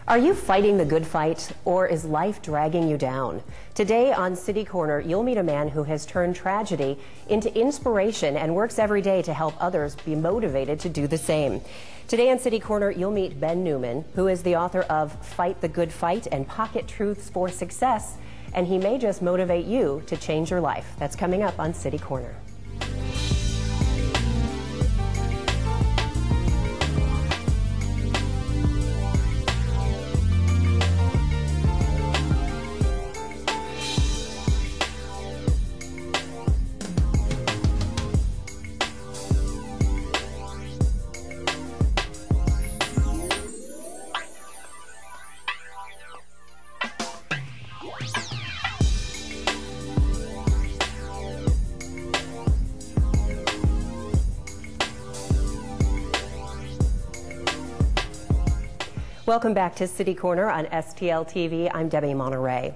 Are you fighting the good fight, or is life dragging you down? Today on City Corner, you'll meet a man who has turned tragedy into inspiration and works every day to help others be motivated to do the same. Today on City Corner, you'll meet Ben Newman, who is the author of Fight the Good Fight and Pocket Truths for Success, and he may just motivate you to change your life. That's coming up on City Corner. Welcome back to City Corner on STL TV. I'm Debbie Monterrey.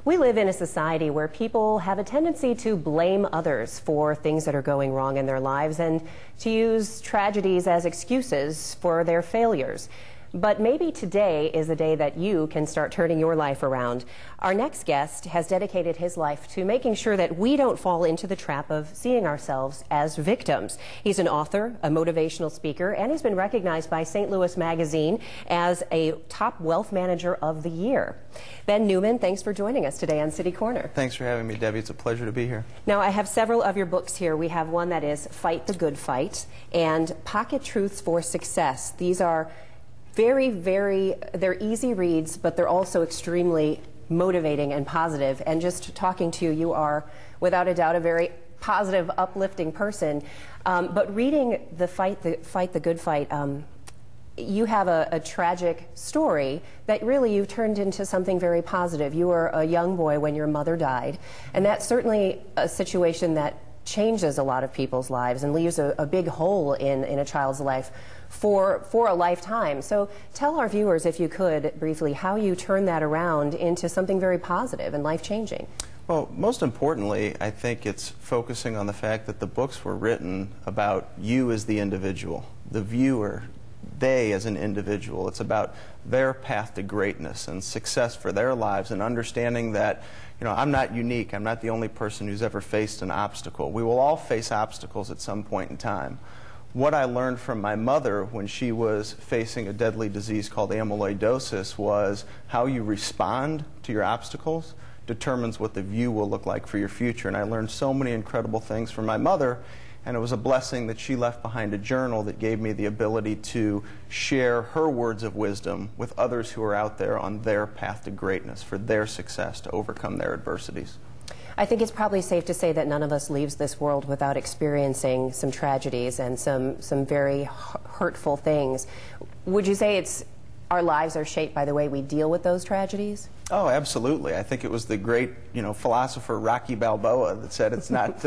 We live in a society where people have a tendency to blame others for things that are going wrong in their lives and to use tragedies as excuses for their failures. But maybe today is a day that you can start turning your life around. Our next guest has dedicated his life to making sure that we don't fall into the trap of seeing ourselves as victims. He's an author, a motivational speaker, and he's been recognized by St. Louis Magazine as a top wealth manager of the year. Ben Newman, thanks for joining us today on City Corner. Thanks for having me, Debbie. It's a pleasure to be here. Now, I have several of your books here. We have one that is Fight the Good Fight and Pocket Truths for Success. These are they're easy reads, but they're also extremely motivating and positive. And just talking to you, you are, without a doubt, a very positive, uplifting person. But reading the Fight the Good Fight, you have a tragic story that really you've turned into something very positive. You were a young boy when your mother died, and that's certainly a situation that changes a lot of people's lives and leaves a big hole in a child's life for a lifetime. So tell our viewers, if you could, briefly, how you turn that around into something very positive and life-changing. Well, most importantly, I think it's focusing on the fact that the books were written about you as the individual, the viewer, they as an individual. It's about their path to greatness and success for their lives, and understanding that, you know, I'm not unique. I'm not the only person who's ever faced an obstacle. We will all face obstacles at some point in time. What I learned from my mother when she was facing a deadly disease called amyloidosis was how you respond to your obstacles determines what the view will look like for your future. And I learned so many incredible things from my mother, and it was a blessing that she left behind a journal that gave me the ability to share her words of wisdom with others who are out there on their path to greatness, for their success, to overcome their adversities. I think it's probably safe to say that none of us leaves this world without experiencing some tragedies and some very hurtful things. Would you say our lives are shaped by the way we deal with those tragedies? Oh, absolutely. I think it was the great, philosopher Rocky Balboa that said it's not,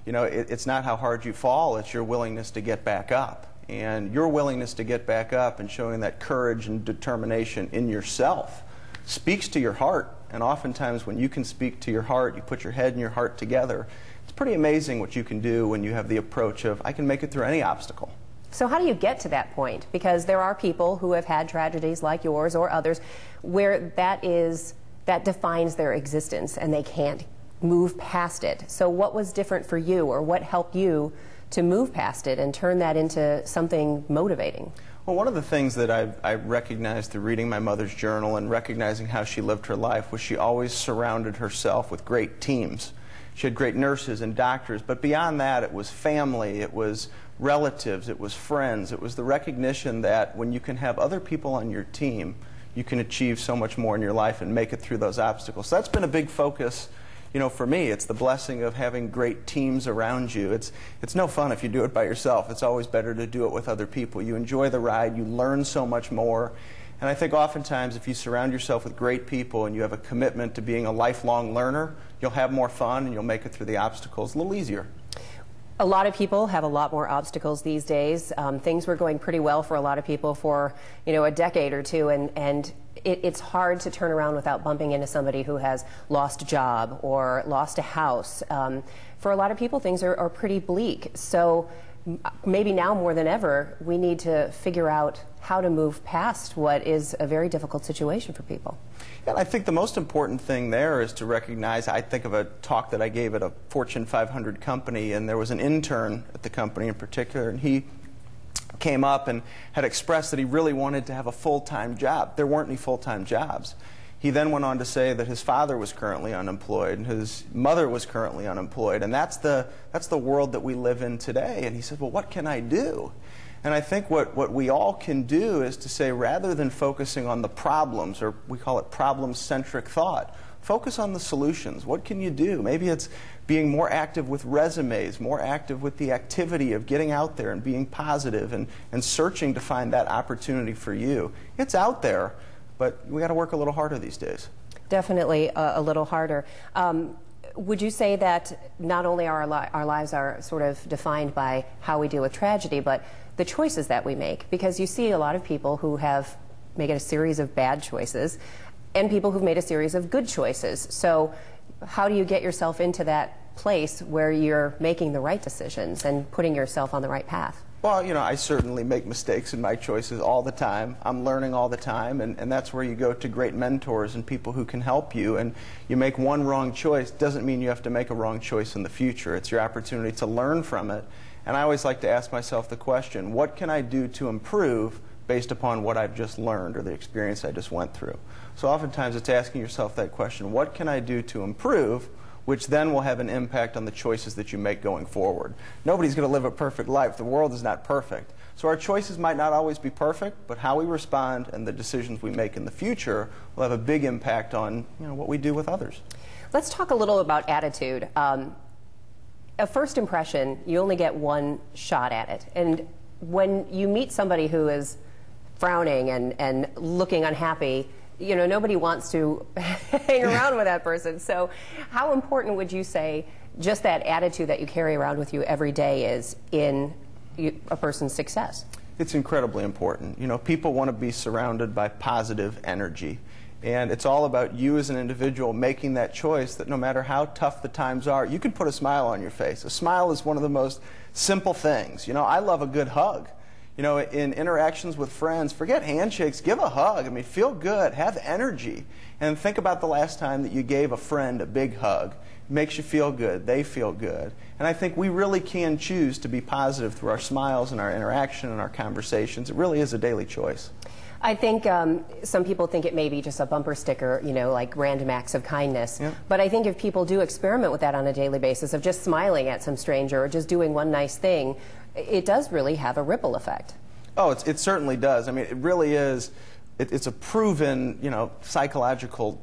it's not how hard you fall, it's your willingness to get back up. And your willingness to get back up and showing that courage and determination in yourself speaks to your heart. And oftentimes when you can speak to your heart, you put your head and your heart together, it's pretty amazing what you can do when you have the approach of, I can make it through any obstacle. So how do you get to that point? Because there are people who have had tragedies like yours or others where that defines their existence and they can't move past it. So what was different for you, or what helped you to move past it and turn that into something motivating? Well, one of the things that I recognized through reading my mother's journal and recognizing how she lived her life was she always surrounded herself with great teams. She had great nurses and doctors, but beyond that, it was family, it was relatives, it was friends. It was the recognition that when you can have other people on your team, you can achieve so much more in your life and make it through those obstacles. So that's been a big focus. For me, it's the blessing of having great teams around you. It's no fun if you do it by yourself. It's always better to do it with other people. You enjoy the ride, you learn so much more. And I think oftentimes if you surround yourself with great people and you have a commitment to being a lifelong learner, you'll have more fun and you'll make it through the obstacles a little easier. A lot of people have a lot more obstacles these days. Things were going pretty well for a lot of people for, a decade or two, and it's hard to turn around without bumping into somebody who has lost a job or lost a house. For a lot of people, things are pretty bleak. So maybe now more than ever, we need to figure out how to move past what is a very difficult situation for people. And I think the most important thing there is to recognize, I think of a talk that I gave at a Fortune 500 company, and there was an intern at the company in particular, and he came up and had expressed that he really wanted to have a full-time job. There weren't any full-time jobs. He then went on to say that his father was currently unemployed and his mother was currently unemployed, and that's the world that we live in today. And he said, well, what can I do? And I think what we all can do is to say, rather than focusing on the problems, or we call it problem-centric thought, focus on the solutions. What can you do? Maybe it's being more active with resumes, more active with the activity of getting out there and being positive and searching to find that opportunity for you. It's out there, but we got to work a little harder these days. Definitely a little harder. Would you say that not only our lives are sort of defined by how we deal with tragedy, but the choices that we make? Because you see a lot of people who have made a series of bad choices and people who've made a series of good choices. So how do you get yourself into that place where you're making the right decisions and putting yourself on the right path? Well, you know, I certainly make mistakes in my choices all the time. I'm learning all the time, and that's where you go to great mentors and people who can help you. And you make one wrong choice doesn't mean you have to make a wrong choice in the future. It's your opportunity to learn from it. And I always like to ask myself the question, what can I do to improve based upon what I've just learned or the experience I just went through? So oftentimes it's asking yourself that question, what can I do to improve, which then will have an impact on the choices that you make going forward. Nobody's going to live a perfect life. The world is not perfect. So our choices might not always be perfect, but how we respond and the decisions we make in the future will have a big impact on, you know, what we do with others. Let's talk a little about attitude. A first impression, you only get one shot at it. And when you meet somebody who is frowning and looking unhappy, you know, nobody wants to hang around with that person. So how important would you say just that attitude that you carry around with you every day is in a person's success? It's incredibly important. You know, people want to be surrounded by positive energy. And it's all about you as an individual making that choice that no matter how tough the times are, you can put a smile on your face. A smile is one of the most simple things. You know, I love a good hug. You know, in interactions with friends, forget handshakes, give a hug. I mean, feel good, have energy. And think about the last time that you gave a friend a big hug. It makes you feel good, they feel good. And I think we really can choose to be positive through our smiles and our interaction and our conversations. It really is a daily choice. I think some people think it may be just a bumper sticker, you know, like random acts of kindness. Yeah. But I think if people do experiment with that on a daily basis, of just smiling at some stranger or just doing one nice thing, it does really have a ripple effect. Oh, it certainly does. I mean, it really is. It's a proven, you know, psychological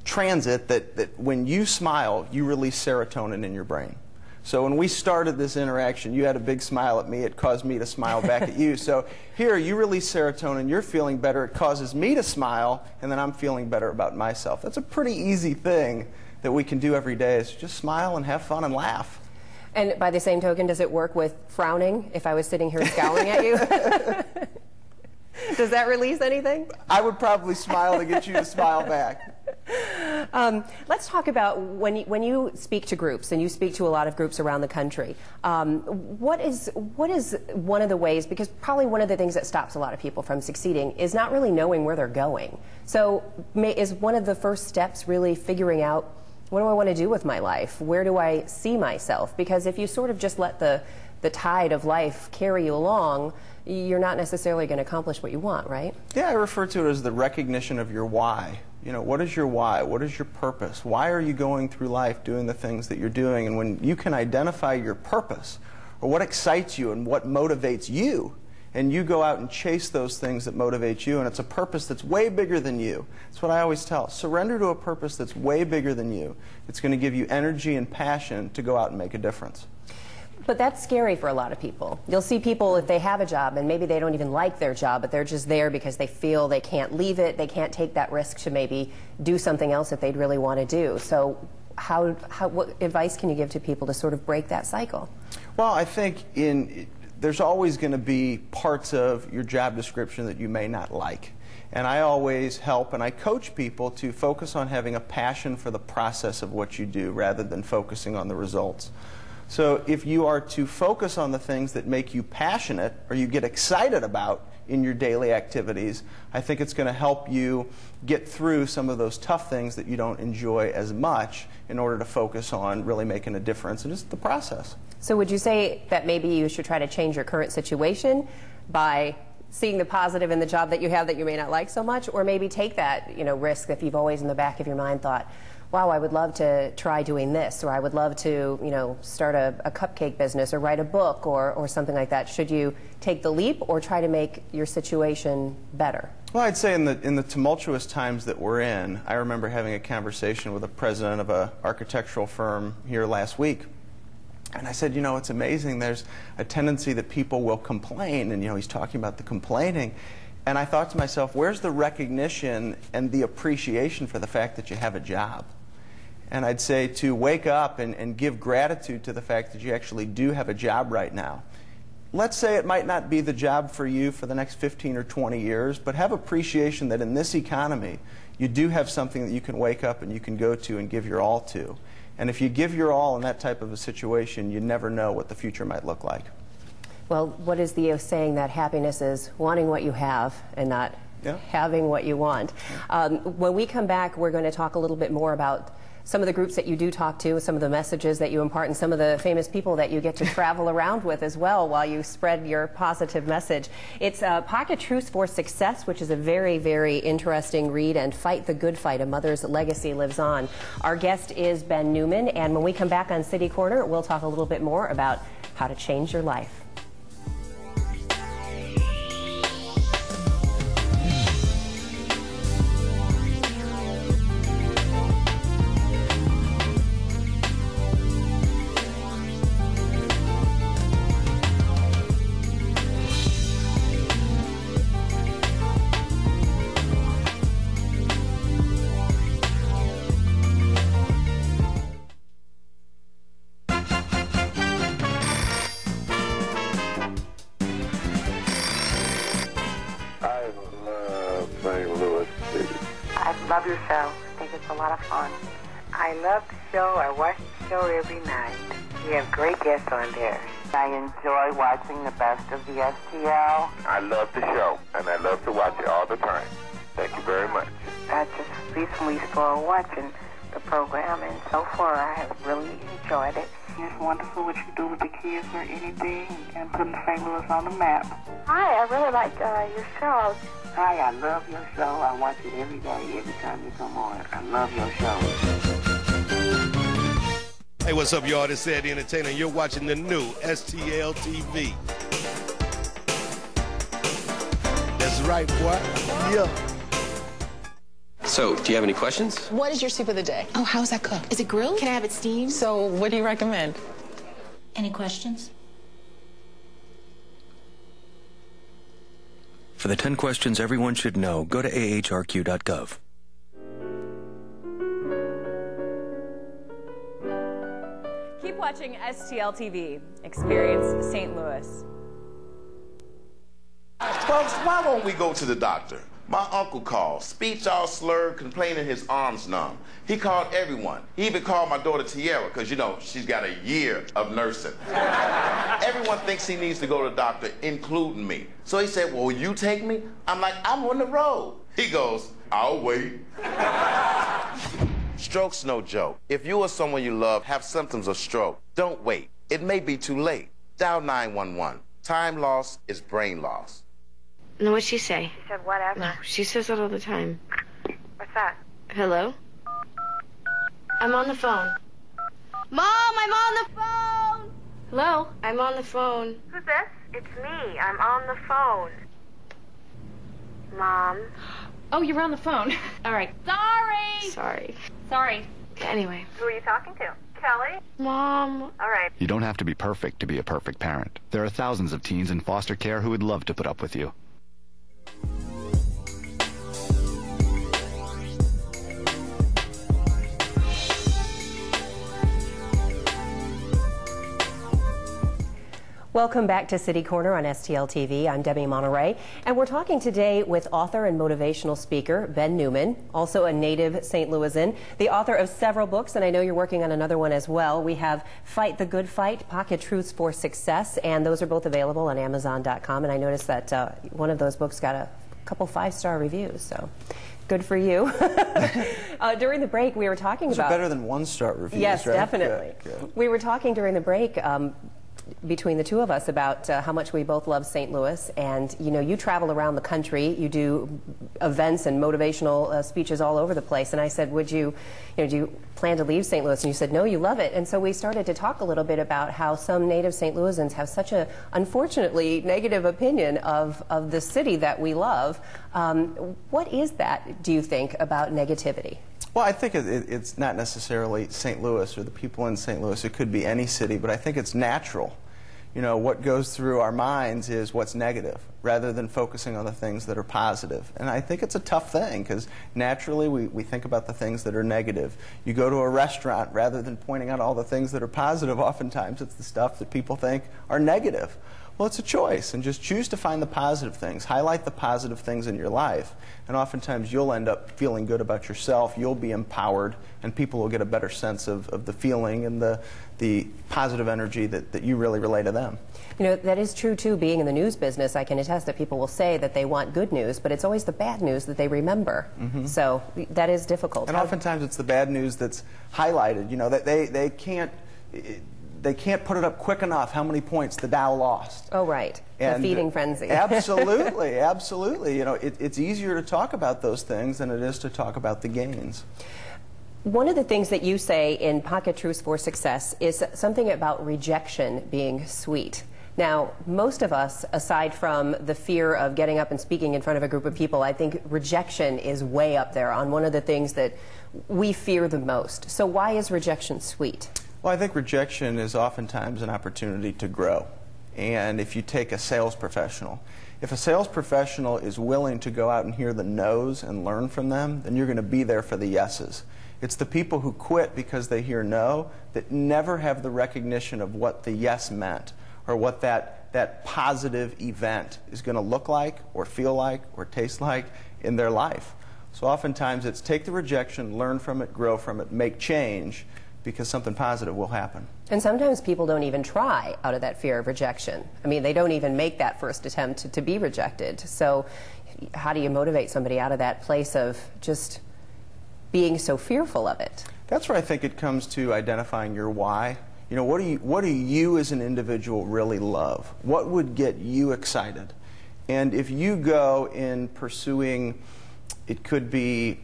transit that when you smile, you release serotonin in your brain. So when we started this interaction, you had a big smile at me. It caused me to smile back at you. So here, you release serotonin. You're feeling better. It causes me to smile, and then I'm feeling better about myself. That's a pretty easy thing that we can do every day, is just smile and have fun and laugh. And by the same token, does it work with frowning if I was sitting here scowling at you? Does that release anything? I would probably smile to get you to smile back. Let's talk about when you speak to groups, and you speak to a lot of groups around the country, what is one of the ways, because probably one of the things that stops a lot of people from succeeding is not really knowing where they're going. So is one of the first steps really figuring out, what do I want to do with my life? Where do I see myself? Because if you sort of just let the tide of life carry you along, you're not necessarily going to accomplish what you want, right? Yeah, I refer to it as the recognition of your why. You know, what is your why? What is your purpose? Why are you going through life doing the things that you're doing? And when you can identify your purpose, or what excites you and what motivates you, and you go out and chase those things that motivate you, and it's a purpose that's way bigger than you. That's what I always tell. Surrender to a purpose that's way bigger than you. It's going to give you energy and passion to go out and make a difference. But that's scary for a lot of people. You'll see people, if they have a job, and maybe they don't even like their job, but they're just there because they feel they can't leave it, they can't take that risk to maybe do something else that they'd really want to do. So what advice can you give to people to sort of break that cycle? Well, I think there's always going to be parts of your job description that you may not like. And I always help and I coach people to focus on having a passion for the process of what you do rather than focusing on the results. So if you are to focus on the things that make you passionate or you get excited about in your daily activities, I think it's going to help you get through some of those tough things that you don't enjoy as much in order to focus on really making a difference in just the process. So would you say that maybe you should try to change your current situation by seeing the positive in the job that you have that you may not like so much, or maybe take that, risk if you've always in the back of your mind thought, wow, I would love to try doing this, or I would love to, start a cupcake business or write a book or something like that. Should you take the leap or try to make your situation better? Well, I'd say in the tumultuous times that we're in, I remember having a conversation with a president of an architectural firm here last week. And I said, it's amazing. There's a tendency that people will complain, and he's talking about the complaining. And I thought to myself, where's the recognition and the appreciation for the fact that you have a job? And I'd say to wake up and give gratitude to the fact that you actually do have a job right now. Let's say it might not be the job for you for the next 15 or 20 years, but have appreciation that in this economy, you do have something that you can wake up and you can go to and give your all to. And if you give your all in that type of a situation, you never know what the future might look like. Well, what is the saying that happiness is wanting what you have and not having what you want? When we come back, we're going to talk a little bit more about some of the groups that you do talk to, some of the messages that you impart, and some of the famous people that you get to travel around with as well while you spread your positive message. It's Pocket Truths for Success, which is a very, very interesting read, and Fight the Good Fight, A Mother's Legacy Lives On. Our guest is Ben Newman, and when we come back on City Corner, we'll talk a little bit more about how to change your life. I love your show. I think it's a lot of fun. I love the show. I watch the show every night. You have great guests on there. I enjoy watching the best of the STL. I love the show, and I love to watch it all the time. Thank you very much. I just recently started watching the program, and so far I have really enjoyed it. It's wonderful what you do with the kids or anything, and putting St. Louis on the map. Hi, I really like your show. Hi, I love your show. I watch it every day, every time you come on. I love your show. Hey, what's up, y'all? This is Eddie Entertainer, and you're watching the new STL TV. That's right, boy. Yeah. So, do you have any questions? What is your soup of the day? Oh, how's that cooked? Is it grilled? Can I have it steamed? So, what do you recommend? Any questions? For the 10 questions everyone should know, go to ahrq.gov. Keep watching STL TV. Experience St. Louis. Folks, why won't we go to the doctor? My uncle called, speech all slurred, complaining his arms numb. He called everyone. He even called my daughter Tiara, because, she's got a year of nursing. Everyone thinks he needs to go to the doctor, including me. So he said, well, will you take me? I'm like, I'm on the road. He goes, I'll wait. Stroke's no joke. If you or someone you love have symptoms of stroke, don't wait. It may be too late. Dial 911. Time loss is brain loss. No, what'd she say? She said whatever. No, she says that all the time. What's that? Hello? I'm on the phone. Mom, I'm on the phone! Hello? I'm on the phone. Who's this? It's me. I'm on the phone. Mom. Oh, you were on the phone. All right. Sorry. Anyway. Who are you talking to? Kelly? Mom. All right. You don't have to be perfect to be a perfect parent. There are thousands of teens in foster care who would love to put up with you. Welcome back to City Corner on STL TV. I'm Debbie Monterrey, and we're talking today with author and motivational speaker Ben Newman, also a native St. Louisan, the author of several books, and I know you're working on another one as well. We have Fight the Good Fight, Pocket Truths for Success, and those are both available on Amazon.com, and I noticed that one of those books got a couple 5-star reviews, so good for you. During the break, we were talking Those about... are better than 1-star reviews, yes, right? definitely. Good. We were talking during the break between the two of us about how much we both love St. Louis, and you know, you travel around the country, you do events and motivational speeches all over the place, and I said, would you, do you plan to leave St. Louis? And you said, no, you love it. And so we started to talk a little bit about how some native St. Louisans have such a, unfortunately, negative opinion of the city that we love. What is that, do you think, about negativity? Well, I think it's not necessarily St. Louis or the people in St. Louis. It could be any city, but I think it's natural. You know, what goes through our minds is what's negative, rather than focusing on the things that are positive. And I think it's a tough thing, because naturally we think about the things that are negative. You go to a restaurant, rather than pointing out all the things that are positive, oftentimes it's the stuff that people think are negative. Well, it's a choice, and just choose to find the positive things. Highlight the positive things in your life, and oftentimes you'll end up feeling good about yourself. You'll be empowered, and people will get a better sense of the feeling and the positive energy that you really relay to them. You know, that is true, too. Being in the news business, I can attest that people will say that they want good news, but it's always the bad news that they remember. Mm-hmm. So that is difficult. And oftentimes it's the bad news that's highlighted, you know, that they can't put it up quick enough how many points the Dow lost. Oh, right. And the feeding frenzy. Absolutely, absolutely. You know, it's easier to talk about those things than it is to talk about the gains. One of the things that you say in Pocket Truths for Success is something about rejection being sweet. Now, most of us, aside from the fear of getting up and speaking in front of a group of people, I think rejection is way up there on one of the things that we fear the most. So why is rejection sweet? Well, I think rejection is oftentimes an opportunity to grow. And if you take a sales professional, if a sales professional is willing to go out and hear the no's and learn from them, then you're going to be there for the yeses. It's the people who quit because they hear no that never have the recognition of what the yes meant, or what that positive event is going to look like or feel like or taste like in their life. So oftentimes it's take the rejection, learn from it, grow from it, make change, because something positive will happen. And sometimes people don't even try out of that fear of rejection. I mean, they don't even make that first attempt to be rejected. So how do you motivate somebody out of that place of just being so fearful of it? That's where I think it comes to identifying your why. You know, what do you as an individual really love? What would get you excited? And if you go in pursuing, it could be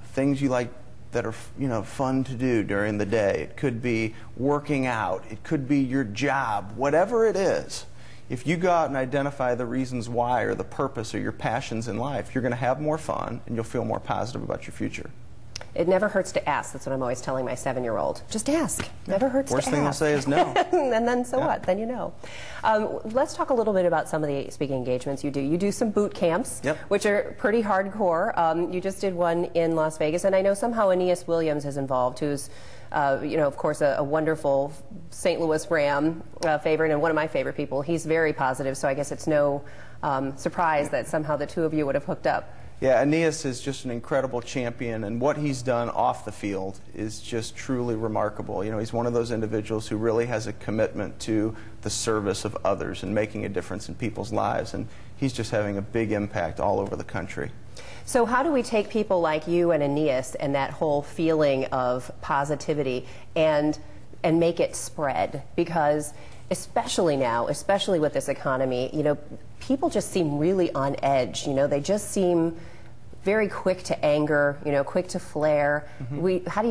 things you like that are, you know, fun to do during the day. It could be working out. It could be your job. Whatever it is, if you go out and identify the reasons why or the purpose or your passions in life, you're going to have more fun and you'll feel more positive about your future. It never hurts to ask. That's what I'm always telling my 7-year-old. Just ask. Never hurts to ask. Worst thing they'll say is no. And then so what? Then you know. Let's talk a little bit about some of the speaking engagements you do. You do some boot camps, which are pretty hardcore. You just did one in Las Vegas, and I know somehow Aeneas Williams is involved, who's you know, of course, a wonderful St. Louis Ram favorite and one of my favorite people. He's very positive, so I guess it's no surprise that somehow the two of you would have hooked up. Yeah, Aeneas is just an incredible champion, and what he's done off the field is just truly remarkable. You know, he's one of those individuals who really has a commitment to the service of others and making a difference in people's lives, and he's just having a big impact all over the country. So how do we take people like you and Aeneas and that whole feeling of positivity and make it spread? Because especially now, especially with this economy, you know, people just seem really on edge. You know, they just seem very quick to anger, you know, quick to flare. Mm-hmm. How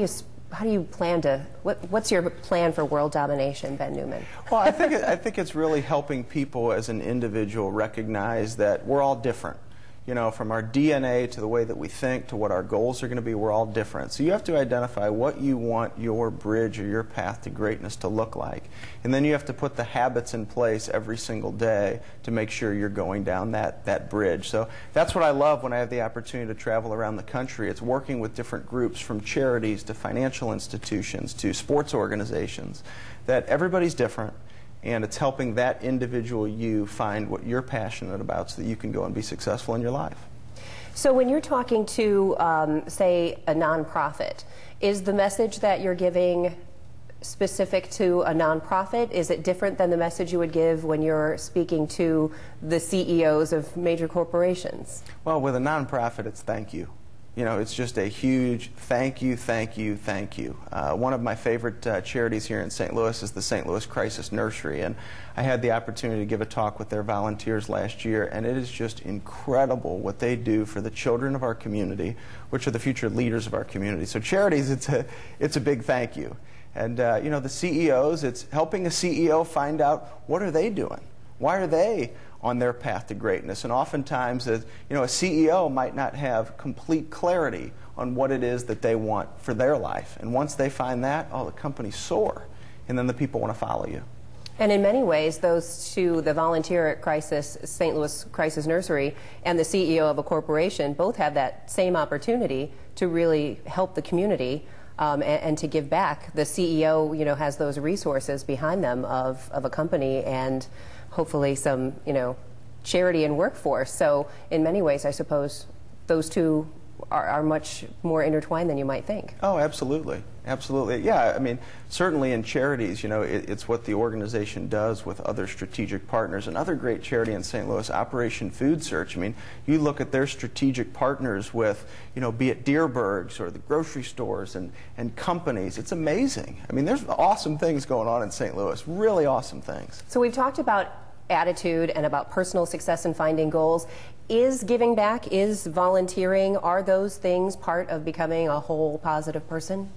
do you plan to, what's your plan for world domination, Ben Newman? Well, I think it's really helping people as an individual recognize that we're all different. You know, from our DNA to the way that we think to what our goals are going to be, we're all different. So you have to identify what you want your bridge or your path to greatness to look like. And then you have to put the habits in place every single day to make sure you're going down that bridge. So that's what I love when I have the opportunity to travel around the country. It's working with different groups, from charities to financial institutions to sports organizations, that everybody's different. and it's helping that individual you find what you're passionate about so that you can go and be successful in your life. So when you're talking to, say, a nonprofit, is the message that you're giving specific to a nonprofit? Is it different than the message you would give when you're speaking to the CEOs of major corporations? Well, with a nonprofit, it's thank you. You know, it's just a huge thank you, thank you, thank you. One of my favorite charities here in St. Louis is the St. Louis Crisis Nursery, and I had the opportunity to give a talk with their volunteers last year, and it is just incredible what they do for the children of our community, which are the future leaders of our community. So charities, it's a big thank you. And you know, the CEOs, it's helping a CEO find out what are they doing? Why are they on their path to greatness? And oftentimes, you know, a CEO might not have complete clarity on what it is that they want for their life. And once they find that, oh, the companies soar, and then the people want to follow you. And in many ways, those two, the volunteer at St. Louis Crisis Nursery and the CEO of a corporation, both have that same opportunity to really help the community and to give back. The CEO, you know, has those resources behind them of a company and hopefully some, you know, charity and workforce. So in many ways, I suppose those two are much more intertwined than you might think. Oh, absolutely. Absolutely. Yeah, I mean, certainly in charities, you know, it's what the organization does with other strategic partners. Another great charity in St. Louis, Operation Food Search. I mean, you look at their strategic partners with, you know, be it Deerbergs or the grocery stores and companies. It's amazing. I mean, there's awesome things going on in St. Louis, really awesome things. So we've talked about attitude and about personal success and finding goals. Is giving back, is volunteering, are those things part of becoming a whole positive person?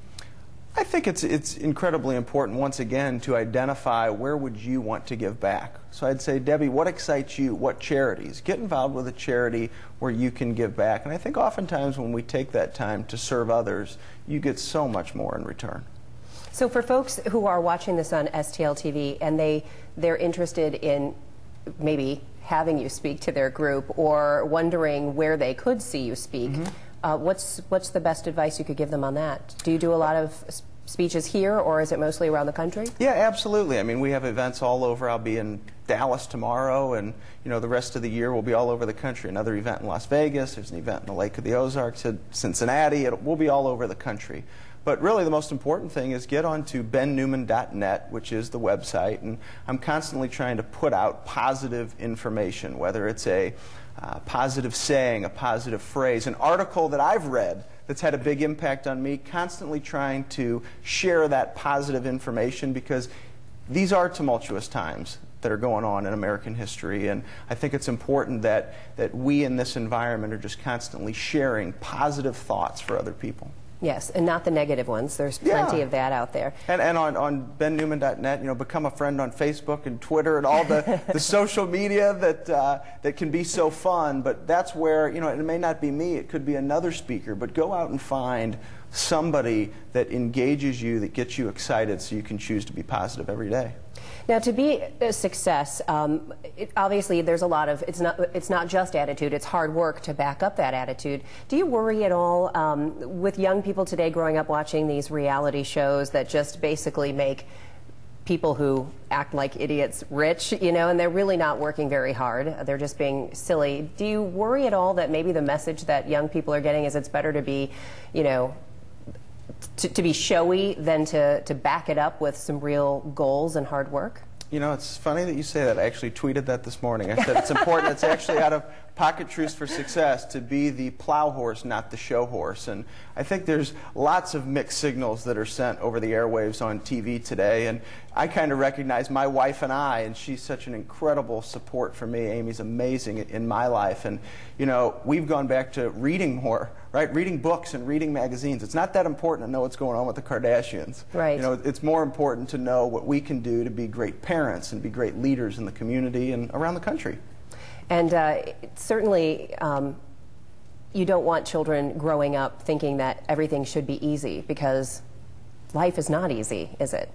I think it's incredibly important, once again, to identify where would you want to give back. So I'd say, Debbie, what excites you? What charities? Get involved with a charity where you can give back. And I think oftentimes when we take that time to serve others, you get so much more in return. So for folks who are watching this on STL TV and they're interested in maybe having you speak to their group or wondering where they could see you speak, what's the best advice you could give them on that? Do you do a lot of speeches here, or is it mostly around the country? Yeah, absolutely. I mean, we have events all over. I'll be in Dallas tomorrow, and you know, the rest of the year we'll be all over the country. Another event in Las Vegas. There's an event in the Lake of the Ozarks at Cincinnati. We'll be all over the country. But really the most important thing is get onto bennewman.net, which is the website, and I'm constantly trying to put out positive information, whether it's a positive saying, a positive phrase, an article that I've read that's had a big impact on me, constantly trying to share that positive information, because these are tumultuous times that are going on in American history, and I think it's important that we in this environment are just constantly sharing positive thoughts for other people. Yes, and not the negative ones. There's plenty of that out there. And on bennewman.net, you know, become a friend on Facebook and Twitter and all the social media that can be so fun. But that's where, you know, it may not be me, it could be another speaker, but go out and find somebody that engages you, that gets you excited so you can choose to be positive every day. Now, to be a success, obviously there's a lot of, it's not just attitude, it's hard work to back up that attitude. Do you worry at all with young people today growing up watching these reality shows that just basically make people who act like idiots rich, you know, and they're really not working very hard, they're just being silly? Do you worry at all that maybe the message that young people are getting is it's better to be, you know, to be showy than to back it up with some real goals and hard work? You know, it's funny that you say that. I actually tweeted that this morning. I said it's important. It's actually out of Pocket Truths for Success to be the plow horse, not the show horse. And I think there's lots of mixed signals that are sent over the airwaves on TV today. And I kind of recognize my wife and she's such an incredible support for me. Amy's amazing in my life. And, you know, we've gone back to reading more, right? Reading books and reading magazines. It's not that important to know what's going on with the Kardashians. Right. You know, it's more important to know what we can do to be great parents and be great leaders in the community and around the country. And certainly, you don't want children growing up thinking that everything should be easy, because life is not easy, is it?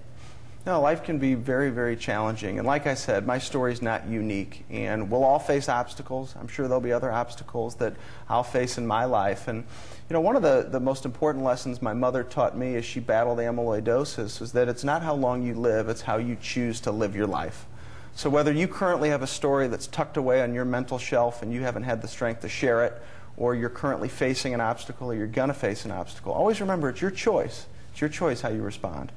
No, life can be very, very challenging. And like I said, my story's not unique. And we'll all face obstacles. I'm sure there'll be other obstacles that I'll face in my life. And, you know, one of the most important lessons my mother taught me as she battled amyloidosis was that it's not how long you live, it's how you choose to live your life. So whether you currently have a story that's tucked away on your mental shelf and you haven't had the strength to share it, or you're currently facing an obstacle or you're going to face an obstacle, always remember it's your choice. It's your choice how you respond.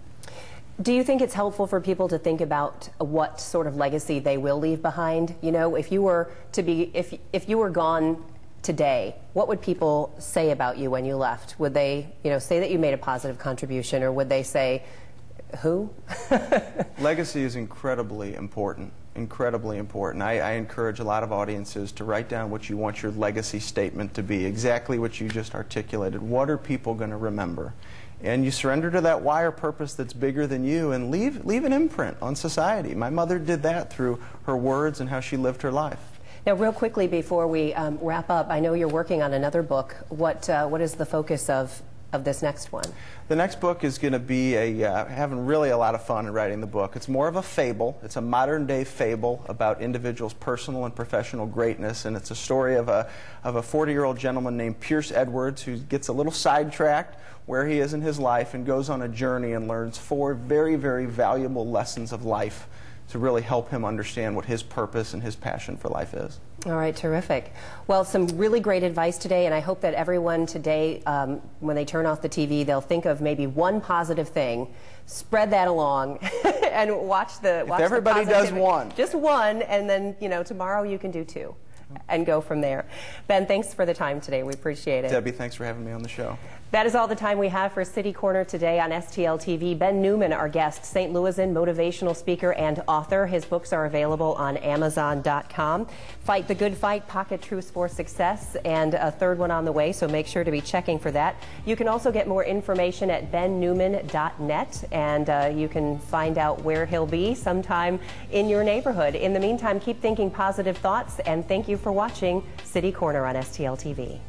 Do you think it's helpful for people to think about what sort of legacy they will leave behind? You know, if you were to be, if you were gone today, what would people say about you when you left? Would they, you know, say that you made a positive contribution, or would they say, who? Legacy is incredibly important. Incredibly important. I encourage a lot of audiences to write down what you want your legacy statement to be, exactly what you just articulated. What are people going to remember? And you surrender to that why or purpose that's bigger than you, and leave an imprint on society. My mother did that through her words and how she lived her life. Now, real quickly before we wrap up, I know you're working on another book. What is the focus of this next one? The next book is going to be having really a lot of fun in writing the book. It's more of a fable. It's a modern-day fable about individuals' personal and professional greatness, and it's a story of a 40-year-old gentleman named Pierce Edwards who gets a little sidetracked where he is in his life and goes on a journey and learns 4 very, very valuable lessons of life to really help him understand what his purpose and his passion for life is. All right, terrific. Well, some really great advice today, and I hope that everyone today, when they turn off the TV, they'll think of maybe one positive thing, spread that along, and watch the If everybody does one. Just one, and then, you know, tomorrow you can do 2. And go from there. Ben, thanks for the time today. We appreciate it. Debbie, thanks for having me on the show. That is all the time we have for City Corner today on STL TV. Ben Newman, our guest, St. Louisan motivational speaker and author. His books are available on Amazon.com. Fight the Good Fight, Pocket Truths for Success, and a third one on the way, so make sure to be checking for that. You can also get more information at bennewman.net, and you can find out where he'll be sometime in your neighborhood. In the meantime, keep thinking positive thoughts, and thank you for watching City Corner on STL TV.